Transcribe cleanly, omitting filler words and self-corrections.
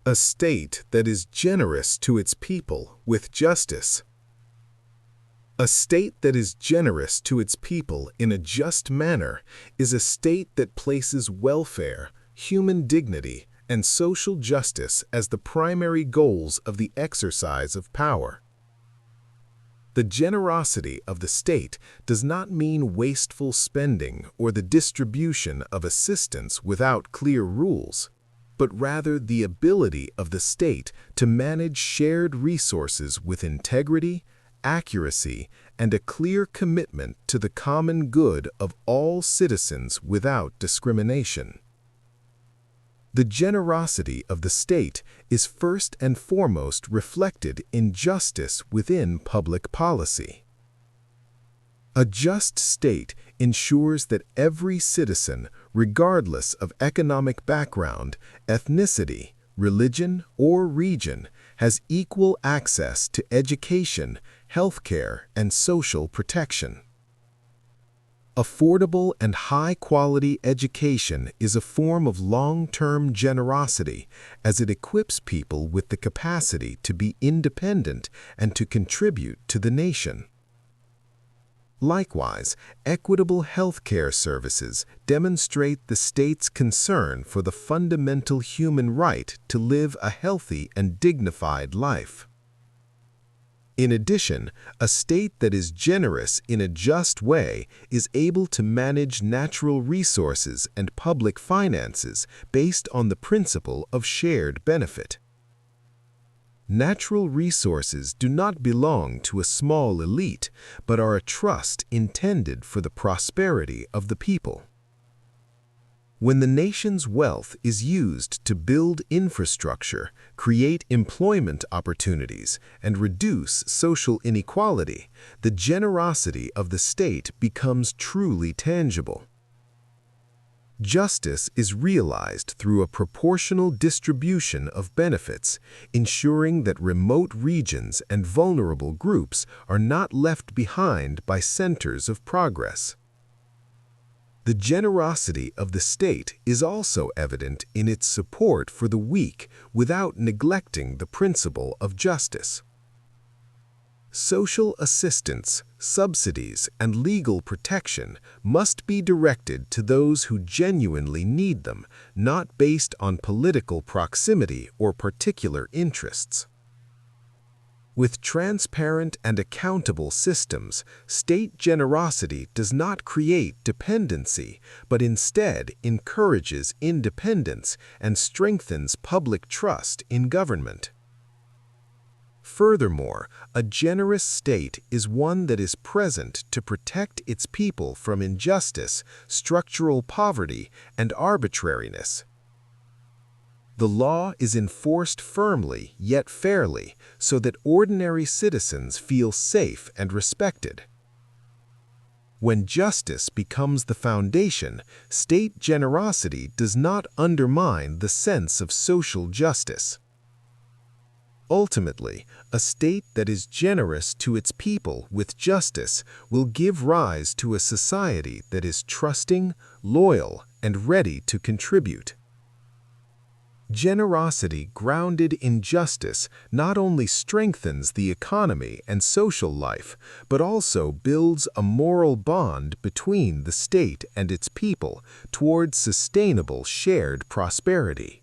A state that is generous to its people with justice. A state that is generous to its people in a just manner is a state that places welfare, human dignity, and social justice as the primary goals of the exercise of power. The generosity of the state does not mean wasteful spending or the distribution of assistance without clear rules, but rather the ability of the state to manage shared resources with integrity, accuracy, and a clear commitment to the common good of all citizens without discrimination. The generosity of the state is first and foremost reflected in justice within public policy. A just state ensures that every citizen, regardless of economic background, ethnicity, religion, or region, has equal access to education, healthcare, and social protection. Affordable and high-quality education is a form of long-term generosity as it equips people with the capacity to be independent and to contribute to the nation. Likewise, equitable healthcare services demonstrate the state's concern for the fundamental human right to live a healthy and dignified life. In addition, a state that is generous in a just way is able to manage natural resources and public finances based on the principle of shared benefit. Natural resources do not belong to a small elite, but are a trust intended for the prosperity of the people. When the nation's wealth is used to build infrastructure, create employment opportunities, and reduce social inequality, the generosity of the state becomes truly tangible. Justice is realized through a proportional distribution of benefits, ensuring that remote regions and vulnerable groups are not left behind by centers of progress. The generosity of the state is also evident in its support for the weak without neglecting the principle of justice. Social assistance, subsidies, and legal protection must be directed to those who genuinely need them, not based on political proximity or particular interests. With transparent and accountable systems, state generosity does not create dependency, but instead encourages independence and strengthens public trust in government. Furthermore, a generous state is one that is present to protect its people from injustice, structural poverty, and arbitrariness. The law is enforced firmly yet fairly so that ordinary citizens feel safe and respected. When justice becomes the foundation, state generosity does not undermine the sense of social justice. Ultimately, a state that is generous to its people with justice will give rise to a society that is trusting, loyal, and ready to contribute. Generosity grounded in justice not only strengthens the economy and social life, but also builds a moral bond between the state and its people towards sustainable shared prosperity.